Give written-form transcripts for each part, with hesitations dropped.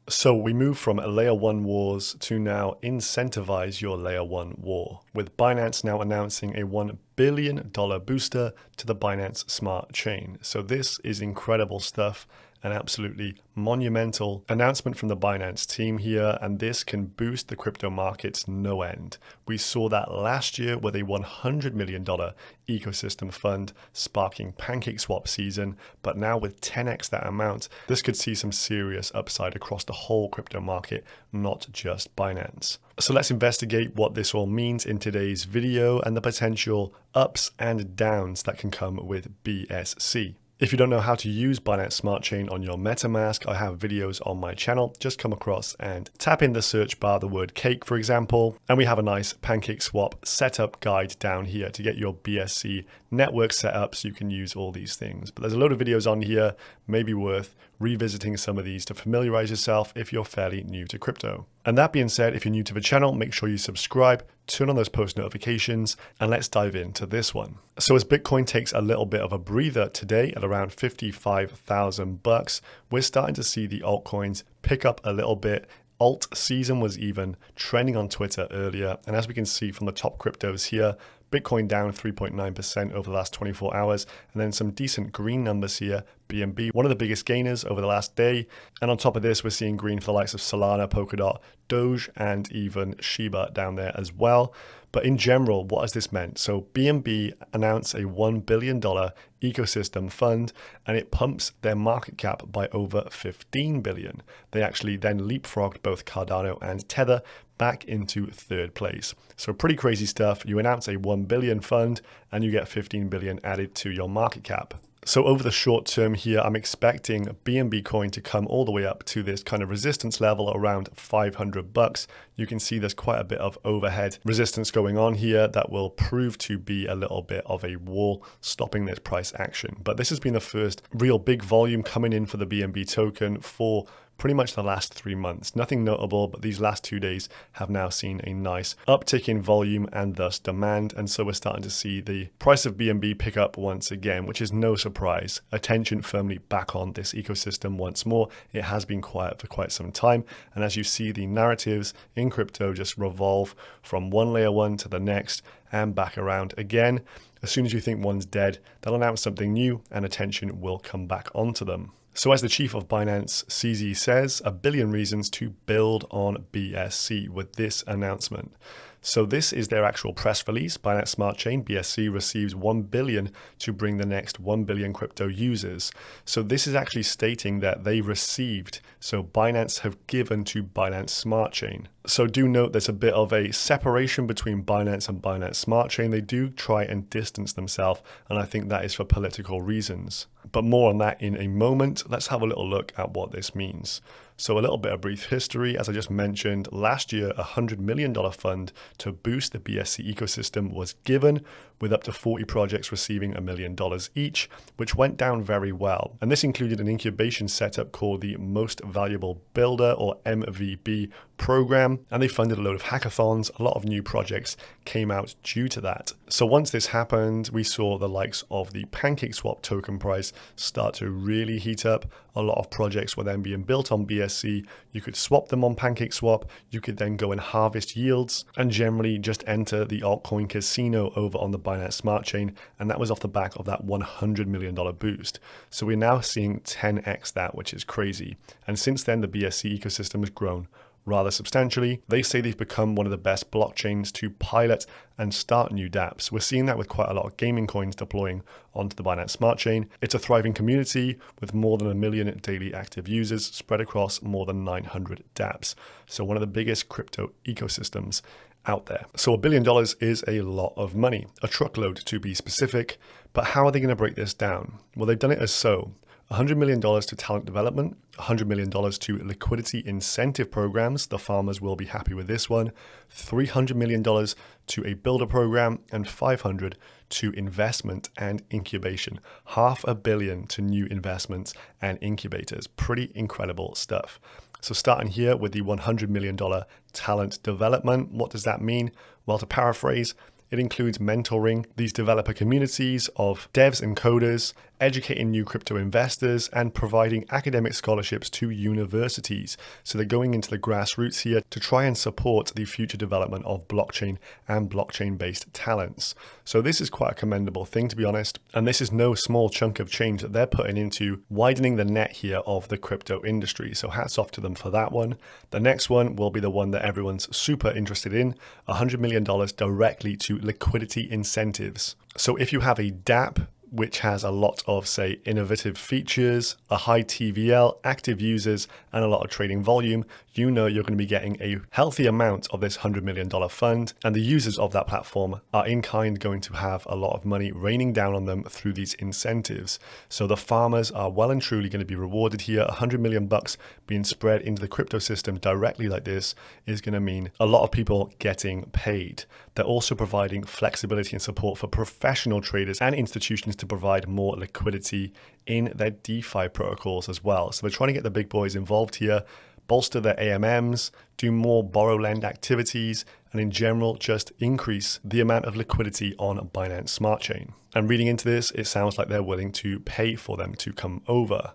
So we move from layer 1 wars to now incentivize your layer 1 war, with Binance now announcing a $1 billion booster to the Binance Smart Chain. So this is incredible stuff. An absolutely monumental announcement from the Binance team here, and this can boost the crypto markets no end. We saw that last year with a $100 million ecosystem fund sparking PancakeSwap season, but now with 10x that amount, this could see some serious upside across the whole crypto market, not just Binance. So let's investigate what this all means in today's video and the potential ups and downs that can come with BSC. If you don't know how to use Binance Smart Chain on your MetaMask, I have videos on my channel. Just come across and tap in the search bar the word cake, for example, and we have a nice PancakeSwap setup guide down here to get your BSC network set up so you can use all these things. But there's a load of videos on here, maybe worth revisiting some of these to familiarize yourself if you're fairly new to crypto. And that being said, if you're new to the channel, make sure you subscribe, turn on those post notifications, and let's dive into this one. So as Bitcoin takes a little bit of a breather today at around 55,000 bucks, we're starting to see the altcoins pick up a little bit. Alt season was even trending on Twitter earlier. And as we can see from the top cryptos here, Bitcoin down 3.9% over the last 24 hours, and then some decent green numbers here. BNB, one of the biggest gainers over the last day. And on top of this, we're seeing green for the likes of Solana, Polkadot, Doge, and even Shiba down there as well. But in general, what has this meant? So BNB announced a $1 billion ecosystem fund, and it pumps their market cap by over 15 billion. They actually then leapfrogged both Cardano and Tether back into third place. So pretty crazy stuff. You announce a 1 billion fund and you get 15 billion added to your market cap. So over the short term here, I'm expecting BNB coin to come all the way up to this kind of resistance level around 500 bucks. You can see there's quite a bit of overhead resistance going on here that will prove to be a little bit of a wall stopping this price action. But this has been the first real big volume coming in for the BNB token for pretty much the last 3 months. Nothing notable, but these last 2 days have now seen a nice uptick in volume and thus demand. And so we're starting to see the price of BNB pick up once again, which is no surprise. Attention firmly back on this ecosystem once more. It has been quiet for quite some time. And as you see, the narratives in crypto just revolve from one layer 1 to the next and back around again. As soon as you think one's dead, they'll announce something new and attention will come back onto them. So as the chief of Binance, CZ, says, a billion reasons to build on BSC with this announcement. So this is their actual press release. Binance Smart Chain, BSC, receives 1 billion to bring the next 1 billion crypto users. So this is actually stating that they received, so Binance have given to Binance Smart Chain. So do note there's a bit of a separation between Binance and Binance Smart Chain. They do try and distance themselves, and I think that is for political reasons. But more on that in a moment. Let's have a little look at what this means. So a little bit of brief history. As I just mentioned, last year, a $100 million fund to boost the BSC ecosystem was given, with up to 40 projects receiving $1 million each, which went down very well. And this included an incubation setup called the Most Valuable Builder, or MVB program, and they funded a load of hackathons. A lot of new projects came out due to that. So once this happened, we saw the likes of the PancakeSwap token price start to really heat up. A lot of projects were then being built on BSC. You could swap them on PancakeSwap. You could then go and harvest yields and generally just enter the altcoin casino over on the Binance Smart Chain. And that was off the back of that $100 million boost. So we're now seeing 10x that, which is crazy. And since then, the BSC ecosystem has grown rather substantially. They say they've become one of the best blockchains to pilot and start new dApps. We're seeing that with quite a lot of gaming coins deploying onto the Binance Smart Chain. It's a thriving community with more than 1 million daily active users spread across more than 900 dApps. So one of the biggest crypto ecosystems out there. So $1 billion is a lot of money, a truckload to be specific. But how are they going to break this down? Well, they've done it as so. $100 million to talent development, $100 million to liquidity incentive programs. The farmers will be happy with this one. $300 million to a builder program, and $500 to investment and incubation. $500 million to new investments and incubators. Pretty incredible stuff. So starting here with the $100 million talent development, what does that mean? Well, to paraphrase, it includes mentoring these developer communities of devs and coders educating new crypto investors, and providing academic scholarships to universities. So they're going into the grassroots here to try and support the future development of blockchain and blockchain-based talents. So this is quite a commendable thing, to be honest. And this is no small chunk of change that they're putting into widening the net here of the crypto industry. So hats off to them for that one. The next one will be the one that everyone's super interested in, $100 million directly to liquidity incentives. So if you have a DApp, which has a lot of, say, innovative features, a high TVL, active users, and a lot of trading volume, you know you're going to be getting a healthy amount of this $100 million fund. And the users of that platform are in kind going to have a lot of money raining down on them through these incentives. So the farmers are well and truly going to be rewarded here. $100 million being spread into the crypto system directly like this is going to mean a lot of people getting paid. They're also providing flexibility and support for professional traders and institutions to provide more liquidity in their DeFi protocols as well. So they're trying to get the big boys involved here, bolster their AMMs, do more borrow lend activities, and in general, just increase the amount of liquidity on Binance Smart Chain. And reading into this, it sounds like they're willing to pay for them to come over.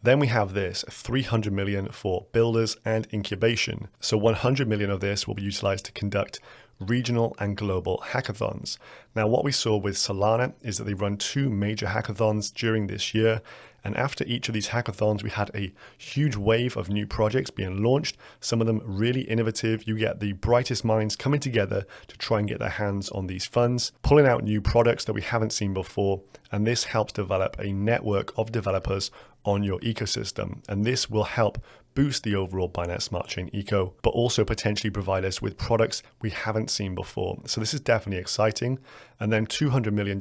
Then we have this $300 million for builders and incubation. So $100 million of this will be utilized to conduct regional and global hackathons. Now, what we saw with Solana is that they run 2 major hackathons during this year. And after each of these hackathons, we had a huge wave of new projects being launched, some of them really innovative. You get the brightest minds coming together to try and get their hands on these funds, pulling out new products that we haven't seen before. And this helps develop a network of developers on your ecosystem. And this will help boost the overall Binance Smart Chain eco, but also potentially provide us with products we haven't seen before. So this is definitely exciting. And then $200 million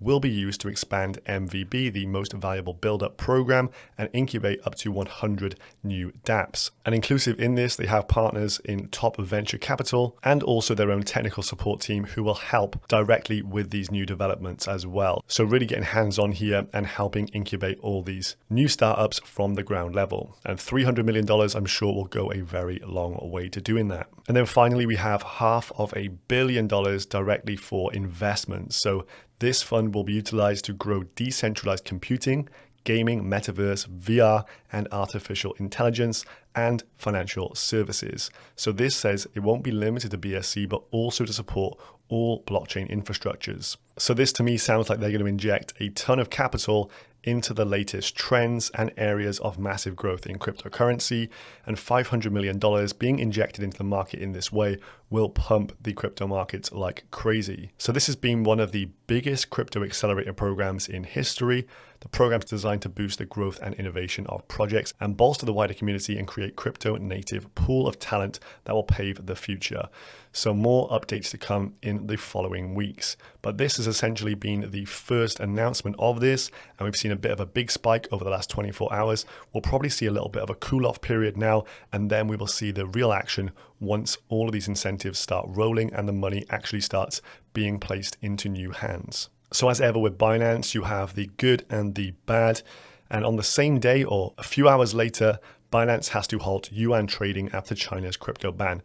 will be used to expand MVB, the most valuable build-up program, and incubate up to 100 new dApps. And inclusive in this, they have partners in top venture capital and also their own technical support team who will help directly with these new developments as well. So really getting hands-on here and helping incubate all these new startups from the ground level. And $300 million, I'm sure, will go a very long way to doing that. And then finally, we have $500 million directly for investments. So this fund will be utilized to grow decentralized computing, gaming, metaverse, VR, and artificial intelligence, and financial services. So this says it won't be limited to BSC, but also to support all blockchain infrastructures. So this to me sounds like they're going to inject a ton of capital into the latest trends and areas of massive growth in cryptocurrency, and $500 million being injected into the market in this way will pump the crypto markets like crazy. So this has been one of the biggest crypto accelerator programs in history. The program is designed to boost the growth and innovation of projects and bolster the wider community and create crypto native pool of talent that will pave the future. So more updates to come in the following weeks. But this has essentially been the first announcement of this, and we've seen a bit of a big spike over the last 24 hours. We'll probably see a little bit of a cool off period now, and then we will see the real action once all of these incentives start rolling and the money actually starts being placed into new hands. So as ever with Binance, you have the good and the bad. And on the same day or a few hours later, Binance has to halt yuan trading after China's crypto ban.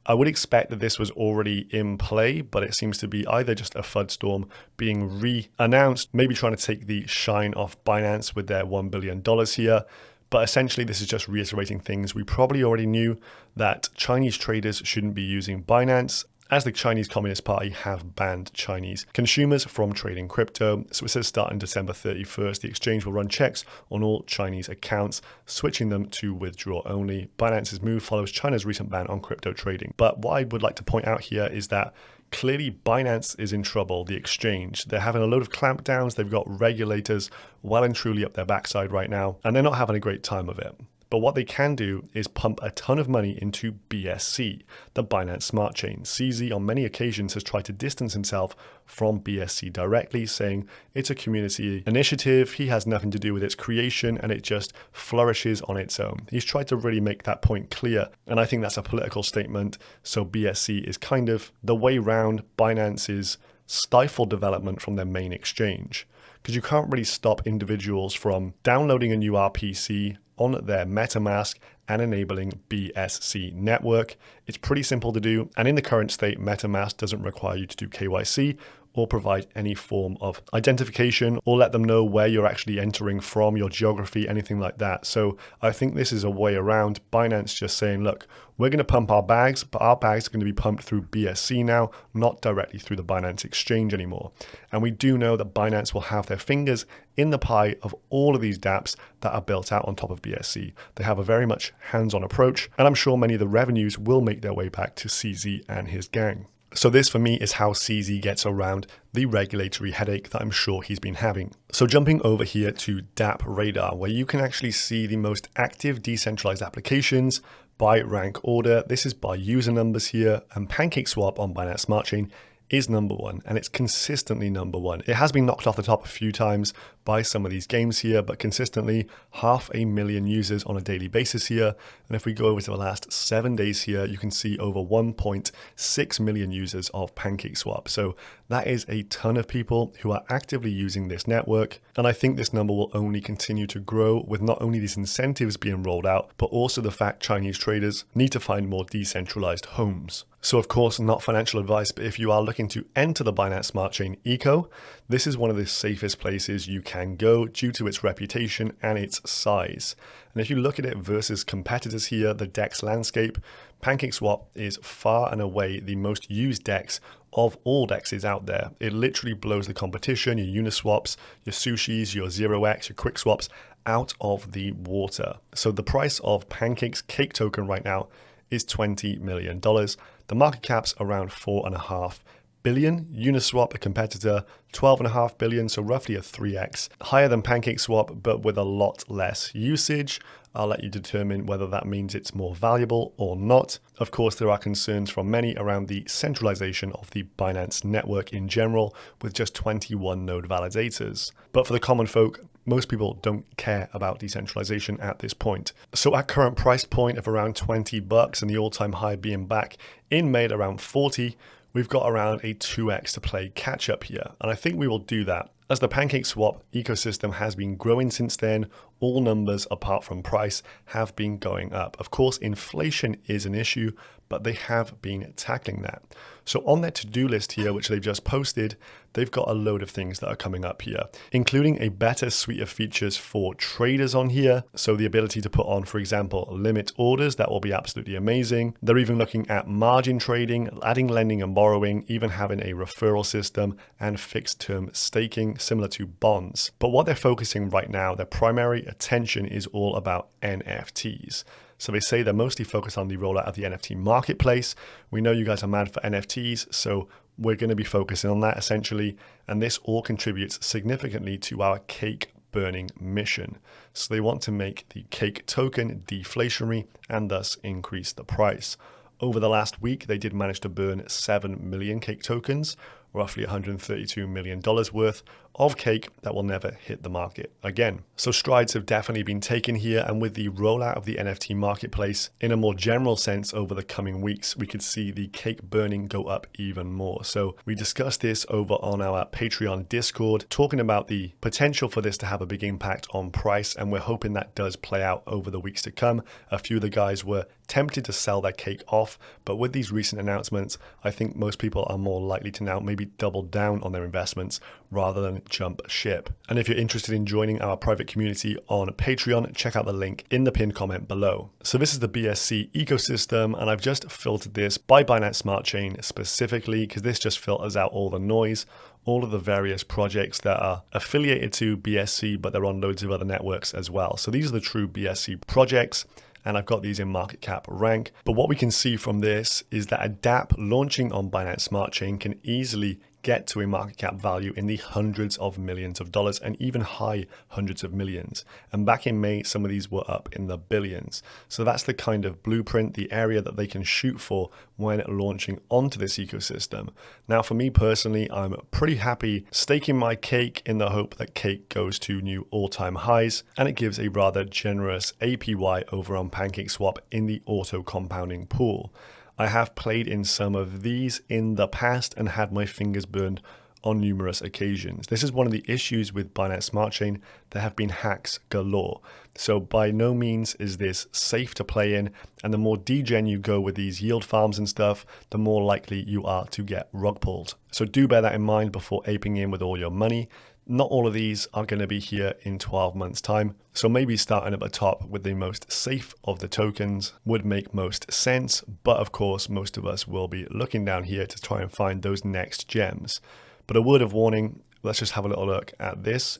I would expect that this was already in play, but it seems to be either just a FUD storm being re-announced, maybe trying to take the shine off Binance with their $1 billion here. But essentially, this is just reiterating things we probably already knew, that Chinese traders shouldn't be using Binance, as the Chinese Communist Party have banned Chinese consumers from trading crypto. So it says starting December 31st, the exchange will run checks on all Chinese accounts, switching them to withdraw only. Binance's move follows China's recent ban on crypto trading. But what I would like to point out here is that clearly Binance is in trouble, the exchange. They're having a load of clampdowns. They've got regulators well and truly up their backside right now, and they're not having a great time of it. But what they can do is pump a ton of money into BSC, the Binance Smart Chain. CZ on many occasions has tried to distance himself from BSC directly, saying it's a community initiative, he has nothing to do with its creation, and it just flourishes on its own. He's tried to really make that point clear, and I think that's a political statement. So BSC is kind of the way round Binance's stifle development from their main exchange, because you can't really stop individuals from downloading a new RPC on their MetaMask and enabling BSC network. It's pretty simple to do, and in the current state, MetaMask doesn't require you to do KYC or provide any form of identification or let them know where you're actually entering from, your geography, anything like that. So I think this is a way around Binance just saying, look, we're going to pump our bags, but our bags are going to be pumped through BSC now, not directly through the Binance exchange anymore. And we do know that Binance will have their fingers in the pie of all of these dApps that are built out on top of BSC. They have a very much hands-on approach, and I'm sure many of the revenues will make their way back to CZ and his gang. So this for me is how CZ gets around the regulatory headache that I'm sure he's been having. So jumping over here to DApp Radar, where you can actually see the most active decentralized applications by rank order. This is by user numbers here, and PancakeSwap on Binance Smart Chain is number one, and it's consistently number one. It has been knocked off the top a few times by some of these games here, but consistently 500,000 users on a daily basis here. And if we go over to the last 7 days here, you can see over 1.6 million users of PancakeSwap. So that is a ton of people who are actively using this network. And I think this number will only continue to grow with not only these incentives being rolled out, but also the fact Chinese traders need to find more decentralized homes. So of course, not financial advice, but if you are looking to enter the Binance Smart Chain eco, this is one of the safest places you can go due to its reputation and its size. And if you look at it versus competitors here, the DEX landscape, PancakeSwap is far and away the most used DEX of all DEXs out there. It literally blows the competition, your Uniswaps, your Sushis, your 0x, your QuickSwaps out of the water. So the price of Pancake's Cake token right now is $20 million. The market cap's around 4.5 billion. Uniswap, a competitor, 12.5 billion, so roughly a 3x. Higher than PancakeSwap, but with a lot less usage. I'll let you determine whether that means it's more valuable or not. Of course, there are concerns from many around the centralization of the Binance network in general, with just 21 node validators. But for the common folk, most people don't care about decentralization at this point. So at current price point of around $20 and the all-time high being back in May at around 40, we've got around a 2x to play catch up here. And I think we will do that. As the PancakeSwap ecosystem has been growing since then, all numbers apart from price have been going up. Of course, inflation is an issue, but they have been tackling that. So on their to-do list here, which they've just posted, they've got a load of things that are coming up here, including a better suite of features for traders on here. So the ability to put on, for example, limit orders, that will be absolutely amazing. They're even looking at margin trading, adding lending and borrowing, even having a referral system and fixed term staking similar to bonds. But what they're focusing right now, their primary attention is all about NFTs. So they say they're mostly focused on the rollout of the NFT marketplace. We know you guys are mad for NFTs, so we're going to be focusing on that essentially. And this all contributes significantly to our cake burning mission. So they want to make the cake token deflationary and thus increase the price. Over the last week, they did manage to burn 7 million cake tokens, roughly $132 million worth of cake that will never hit the market again. So strides have definitely been taken here, and with the rollout of the NFT marketplace in a more general sense over the coming weeks, we could see the cake burning go up even more. So we discussed this over on our Patreon Discord, talking about the potential for this to have a big impact on price, and we're hoping that does play out over the weeks to come. A few of the guys were tempted to sell their cake off, but with these recent announcements, I think most people are more likely to now maybe double down on their investments rather than jump ship. And if you're interested in joining our private community on Patreon, check out the link in the pinned comment below. So this is the BSC ecosystem, and I've just filtered this by Binance Smart Chain specifically because this just filters out all the noise, all of the various projects that are affiliated to BSC, but they're on loads of other networks as well. So these are the true BSC projects, and I've got these in market cap rank. But what we can see from this is that a dApp launching on Binance Smart Chain can easily get to a market cap value in the hundreds of millions of dollars and even high hundreds of millions. And back in May, some of these were up in the billions. So that's the kind of blueprint, the area that they can shoot for when launching onto this ecosystem. Now, for me personally, I'm pretty happy staking my cake in the hope that cake goes to new all-time highs, and it gives a rather generous APY over on PancakeSwap in the auto compounding pool. I have played in some of these in the past and had my fingers burned on numerous occasions. This is one of the issues with Binance Smart Chain. There have been hacks galore. So by no means is this safe to play in, and the more degen you go with these yield farms and stuff, the more likely you are to get rug pulled. So do bear that in mind before aping in with all your money. Not all of these are going to be here in 12 months time. So maybe starting at the top with the most safe of the tokens would make most sense. But of course, most of us will be looking down here to try and find those next gems. But a word of warning, let's just have a little look at this.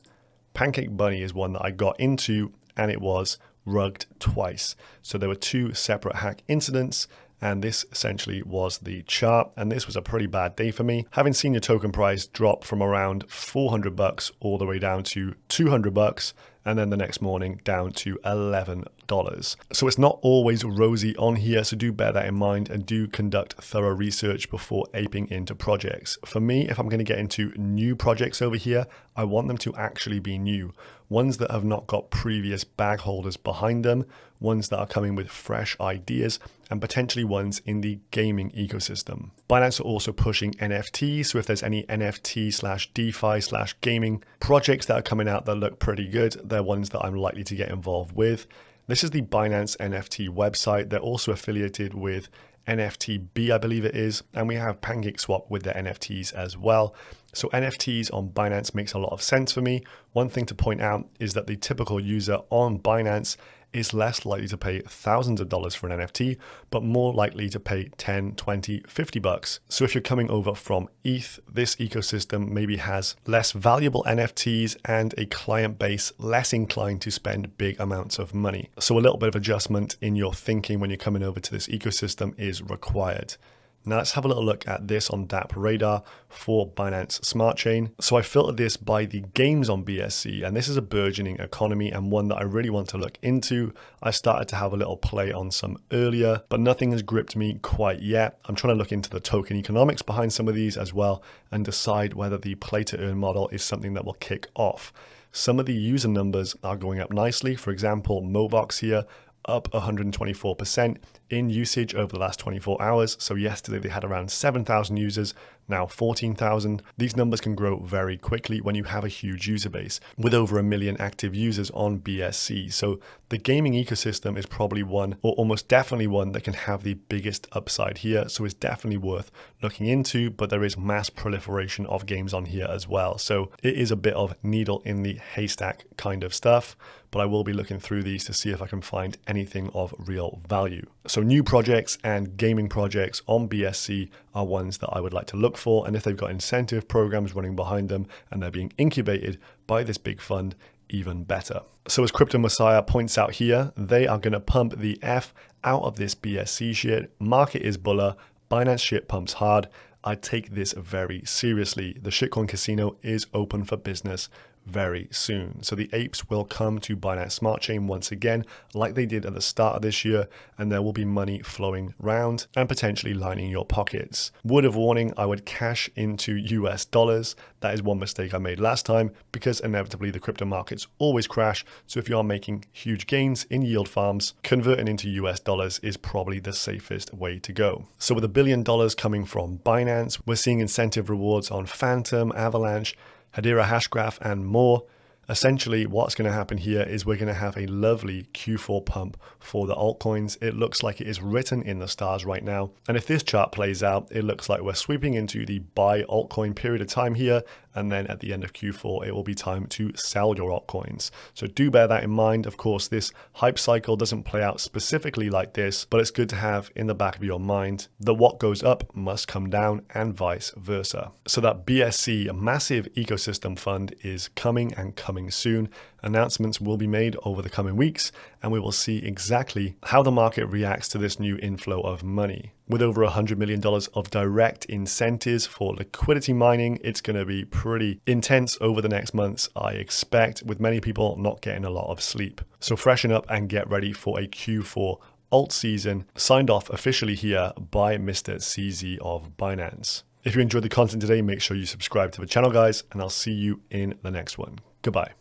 Pancake Bunny is one that I got into and it was rugged twice. So there were two separate hack incidents. And this essentially was the chart. And this was a pretty bad day for me. Having seen your token price drop from around 400 bucks all the way down to 200 bucks. And then the next morning down to $11. So it's not always rosy on here. So do bear that in mind and do conduct thorough research before aping into projects. For me, if I'm going to get into new projects over here, I want them to actually be new. Ones that have not got previous bag holders behind them, ones that are coming with fresh ideas, and potentially ones in the gaming ecosystem. Binance are also pushing NFTs, so if there's any NFT/DeFi/gaming projects that are coming out that look pretty good, they're ones that I'm likely to get involved with. This is the Binance NFT website. They're also affiliated with NFTB, I believe it is, and we have PancakeSwap with their NFTs as well. So NFTs on Binance makes a lot of sense for me. One thing to point out is that the typical user on Binance is less likely to pay thousands of dollars for an NFT, but more likely to pay 10, 20, 50 bucks. So if you're coming over from ETH, this ecosystem maybe has less valuable NFTs and a client base less inclined to spend big amounts of money. So a little bit of adjustment in your thinking when you're coming over to this ecosystem is required. Now let's have a little look at this on DeFi Radar for Binance Smart Chain. So I filtered this by the games on BSC, and this is a burgeoning economy and one that I really want to look into. I started to have a little play on some earlier, but nothing has gripped me quite yet. I'm trying to look into the token economics behind some of these as well and decide whether the play to earn model is something that will kick off. Some of the user numbers are going up nicely. For example, Mobox here, up 124% in usage over the last 24 hours. So yesterday they had around 7,000 users, now 14,000. These numbers can grow very quickly when you have a huge user base with over 1 million active users on BSC. So the gaming ecosystem is probably one, or almost definitely one, that can have the biggest upside here. So it's definitely worth looking into, but there is mass proliferation of games on here as well. So it is a bit of needle in the haystack kind of stuff, but I will be looking through these to see if I can find anything of real value. So new projects and gaming projects on BSC are ones that I would like to look for. And if they've got incentive programs running behind them and they're being incubated by this big fund, even better. So as Crypto Messiah points out here, they are going to pump the F out of this BSC shit. Market is buller. Binance shit pumps hard. I take this very seriously. The shitcoin casino is open for business very soon. So the apes will come to Binance Smart Chain once again, like they did at the start of this year, and there will be money flowing around and potentially lining your pockets. Word of warning, I would cash into US dollars. That is one mistake I made last time because inevitably the crypto markets always crash. So if you are making huge gains in yield farms, converting into US dollars is probably the safest way to go. So with $1 billion coming from Binance, we're seeing incentive rewards on Phantom, Avalanche, Hedera Hashgraph, and more. Essentially, what's going to happen here is we're going to have a lovely Q4 pump for the altcoins. It looks like it is written in the stars right now. And if this chart plays out, it looks like we're sweeping into the buy altcoin period of time here. And then at the end of Q4, it will be time to sell your altcoins. So do bear that in mind. Of course, this hype cycle doesn't play out specifically like this, but it's good to have in the back of your mind that what goes up must come down and vice versa. So that BSC massive ecosystem fund is coming and coming soon. Announcements will be made over the coming weeks, and we will see exactly how the market reacts to this new inflow of money. With over $100 million of direct incentives for liquidity mining, it's going to be pretty intense over the next months, I expect, with many people not getting a lot of sleep. So freshen up and get ready for a Q4 alt season, signed off officially here by Mr. CZ of Binance. If you enjoyed the content today, make sure you subscribe to the channel, guys, and I'll see you in the next one. Goodbye.